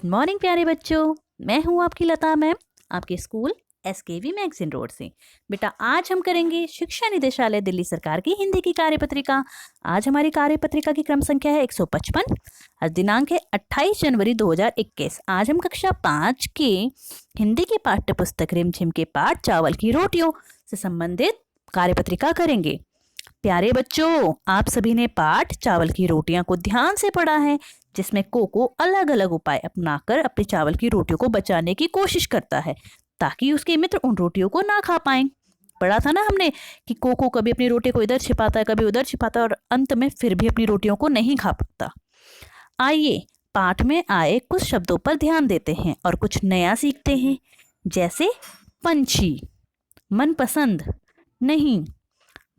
Good morning प्यारे बच्चों, मैं हूँ आपकी लता मैम, आपके स्कूल एसकेवी मैगजीन रोड से। बेटा आज हम करेंगे शिक्षा निदेशालय दिल्ली सरकार की हिंदी की कार्यपत्रिका। आज हमारी कार्यपत्रिका की क्रम संख्या है 155। आज दिनांक है 28 जनवरी 2021। आज हम कक्षा 5 के हिंदी की पाठ्य पुस्तक रिमझिम के पाठ चावल की रोटियों से संबंधित कार्यपत्रिका करेंगे। प्यारे बच्चों, आप सभी ने पाठ चावल की रोटियां को ध्यान से पढ़ा है, जिसमें कोको अलग अलग उपाय अपनाकर अपने चावल की रोटियों को बचाने की कोशिश करता है ताकि उसके मित्र उन रोटियों को ना खा पाएं। पढ़ा था ना हमने कि कोको कभी अपनी रोटी को इधर छिपाता है, कभी उधर छिपाता है और अंत में फिर भी अपनी रोटियों को नहीं खा पाता। आइए पाठ में आए कुछ शब्दों पर ध्यान देते हैं और कुछ नया सीखते हैं, जैसे पंछी, मनपसंद, नहीं।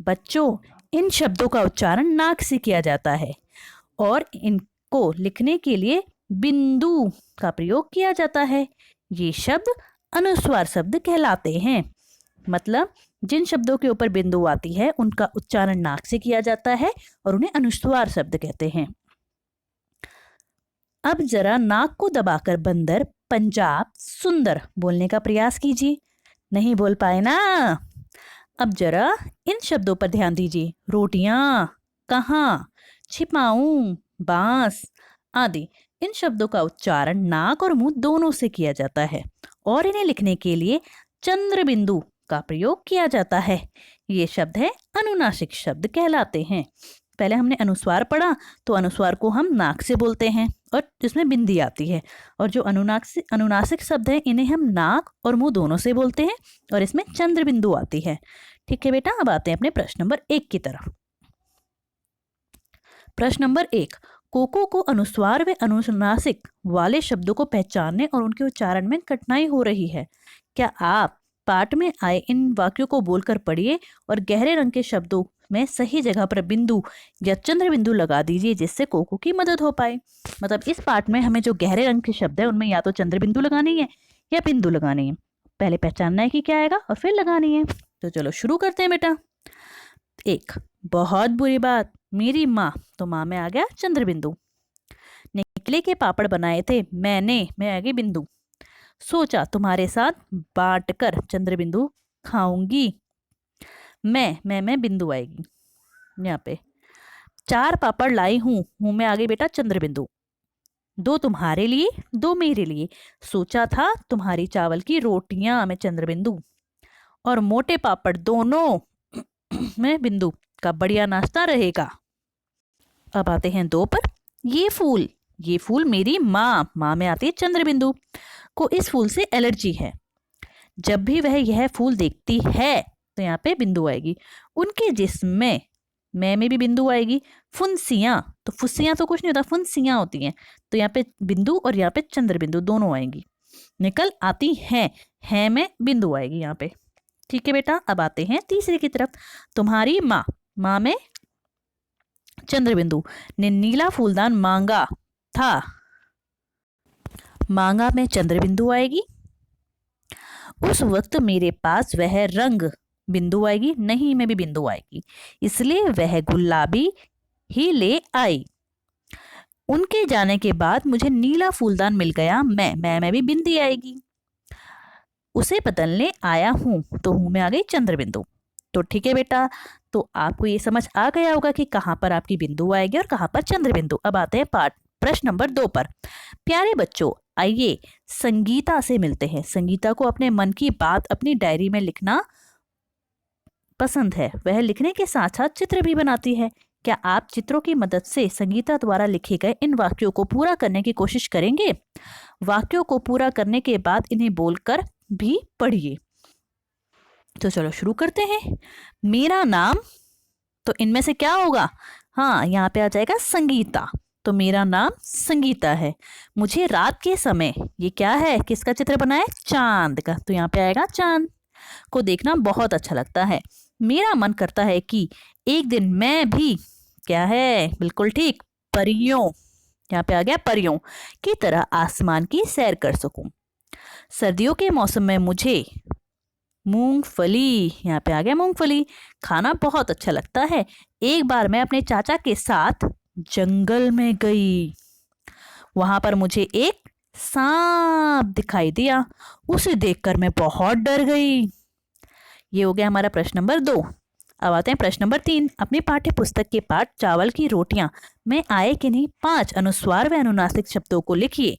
बच्चों, इन शब्दों का उच्चारण नाक से किया जाता है और इनको लिखने के लिए बिंदु का प्रयोग किया जाता है। ये शब्द अनुस्वार शब्द कहलाते हैं। मतलब जिन शब्दों के ऊपर बिंदु आती है उनका उच्चारण नाक से किया जाता है और उन्हें अनुस्वार शब्द कहते हैं। अब जरा नाक को दबाकर बंदर, पंजाब, सुंदर बोलने का प्रयास कीजिए। नहीं बोल पाए ना? अब जरा इन शब्दों पर ध्यान दीजिए। रोटियां, कहाँ, छिपाऊं, बांस आदि। इन शब्दों का उच्चारण नाक और मुंह दोनों से किया जाता है और इन्हें लिखने के लिए चंद्र बिंदु का प्रयोग किया जाता है। ये शब्द है अनुनासिक शब्द कहलाते हैं। पहले हमने अनुस्वार पढ़ा, तो अनुस्वार को हम नाक से बोलते हैं और जिसमें बिंदी आती है, और जो अनुनासिक शब्द है इन्हें हम नाक और मुंह दोनों से बोलते हैं और इसमें चंद्र बिंदु आती है। ठीक है बेटा, अब आते हैं अपने प्रश्न नंबर 1 की तरफ। प्रश्न नंबर 1, कोको को अनुस्वार व अनुनासिक वाले शब्दों को पहचानने और उनके उच्चारण में कठिनाई हो रही है। क्या आप पाठ में आए इन वाक्यों को बोलकर पढ़िए और गहरे रंग के शब्दों में सही जगह पर बिंदु या चंद्र बिंदु लगा दीजिए, जिससे कोको की मदद हो पाए। मतलब इस पाठ में हमें जो गहरे रंग के शब्द है उनमें या तो चंद्र बिंदु लगानी है या बिंदु लगानी है। पहले पहचानना है कि क्या आएगा और फिर लगानी है। तो चलो शुरू करते हैं बेटा। 1, बहुत बुरी बात, मेरी माँ। तो माँ में आ गया चंद्र बिंदु। निकले के पापड़ बनाए थे मैंने, मैं आ गई बिंदु। सोचा तुम्हारे साथ बांटकर चंद्र बिंदु खाऊंगी। मैं बिंदु आएगी यहाँ पे। 4 पापड़ लाई हूँ, हूँ में आ गई बेटा चंद्र बिंदु। 2 तुम्हारे लिए, 2 मेरे लिए। सोचा था तुम्हारी चावल की रोटियां में चंद्र बिंदु। और मोटे पापड़ दोनों में बिंदु का बढ़िया नाश्ता रहेगा। अब आते हैं 2 पर। ये फूल मेरी माँ, माँ में आती है चंद्र बिंदु, को इस फूल से एलर्जी है। जब भी वह यह फूल देखती है तो यहाँ पे बिंदु आएगी। उनके जिस्म में भी बिंदु आएगी। फुंसियाँ, तो फुस्सियाँ तो कुछ नहीं होता, फुंसियाँ होती हैं, तो यहाँ पे बिंदु और यहाँ पे चंद्र बिंदु दोनों आएंगी। निकल आती हैं में बिंदु आएगी यहाँ पे। ठीक है बेटा, अब आते हैं तीसरे की तरफ। तुम्हारी माँ, माँ में चंद्र बिंदु, ने नीला फूलदान मांगा था। मांगा में चंद्र बिंदु आएगी। उस वक्त मेरे पास वह रंग, बिंदु आएगी। नहीं में भी बिंदु आएगी, इसलिए वह गुलाबी ही ले आई। उनके जाने के बाद मुझे नीला फूलदान मिल गया। मैं में भी बिंदी आएगी। उसे बदलने आया हूं, तो हूं में आ गई चंद्र बिंदु। तो ठीक है बेटा, तो आपको ये समझ आ गया होगा कि कहाँ पर आपकी बिंदु आएगी और कहाँ पर चंद्र बिंदु। अब आते हैं पाठ प्रश्न नंबर 2 पर। प्यारे बच्चों, आइए संगीता से मिलते हैं। संगीता को अपने मन की बात अपनी डायरी में लिखना पसंद है। वह लिखने के साथ साथ चित्र भी बनाती है। क्या आप चित्रों की मदद से संगीता द्वारा लिखे गए इन वाक्यों को पूरा करने की कोशिश करेंगे? वाक्यों को पूरा करने के बाद इन्हें बोलकर भी पढ़िए। तो चलो शुरू करते हैं। मेरा नाम, तो इनमें से क्या होगा? हाँ, यहाँ पे आ जाएगा संगीता। तो मेरा नाम संगीता है। मुझे रात के समय, ये क्या है, किसका चित्र बना है? चांद का, तो यहाँ पे आएगा चांद को देखना बहुत अच्छा लगता है। मेरा मन करता है कि एक दिन मैं भी, क्या है, बिल्कुल ठीक, परियों, यहाँ पे आ गया परियों की तरह आसमान की सैर कर सकूं। सर्दियों के मौसम में मुझे मूंगफली, यहाँ पे आ गया मूंगफली, खाना बहुत अच्छा लगता है। एक बार मैं अपने चाचा के साथ जंगल में गई। वहां पर मुझे एक सांप दिखाई दिया। उसे देखकर मैं बहुत डर गई। ये हो गया हमारा प्रश्न नंबर 2। अब आते हैं प्रश्न नंबर 3। अपनी पाठ्य पुस्तक के पाठ चावल की रोटियां में आए कि नहीं 5 अनुस्वार व अनुनासिक शब्दों को लिखिए।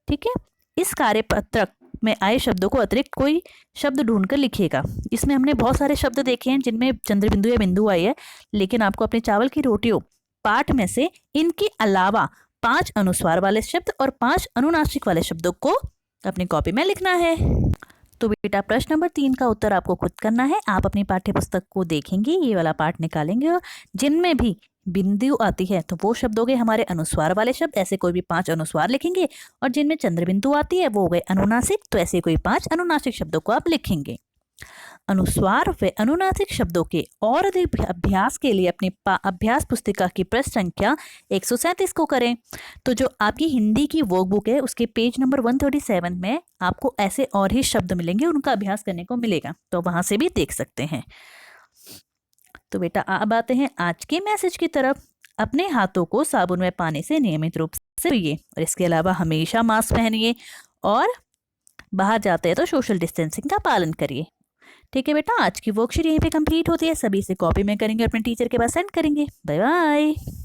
ठीक है, इस कार्यपत्रक में आए शब्दों को अतिरिक्त कोई शब्द ढूंढकर लिखिएगा। इसमें हमने बहुत सारे शब्द देखे हैं जिनमें चंद्र बिंदु या बिंदु आई है, लेकिन आपको अपने चावल की रोटियों पाठ में से इनके अलावा 5 अनुस्वार वाले शब्द और 5 अनुनासिक वाले शब्दों को अपनी कॉपी में लिखना है। तो बेटा प्रश्न नंबर 3 का उत्तर आपको खुद करना है। आप अपनी पाठ्य पुस्तक को देखेंगे, ये वाला पाठ निकालेंगे और जिनमें भी बिंदु आती है तो वो शब्द हो गए हमारे अनुस्वार वाले शब्द, ऐसे कोई भी 5 अनुस्वार लिखेंगे। और जिनमें चंद्र बिंदु आती है वो हो गए अनुनासिक, तो ऐसे कोई 5 अनुनासिक शब्दों को आप लिखेंगे। अनुस्वार व अनुनासिक शब्दों के और अधिक अभ्यास के लिए अपनी अभ्यास पुस्तिका की पृष्ठ संख्या 137 को करें। तो जो आपकी हिंदी की वर्कबुक है उसके पेज नंबर 137 में आपको ऐसे और ही शब्द मिलेंगे, उनका अभ्यास करने को मिलेगा, तो वहां से भी देख सकते हैं। तो बेटा अब आते हैं आज के मैसेज की तरफ। अपने हाथों को साबुन व पानी से नियमित रूप से धोइए और इसके अलावा हमेशा मास्क पहनिए और बाहर जाते हैं तो सोशल डिस्टेंसिंग का पालन करिए। ठीक है बेटा, आज की वर्कशीट यहीं पे कंप्लीट होती है। सभी से कॉपी में करेंगे, अपने टीचर के पास सेंड करेंगे। Bye bye.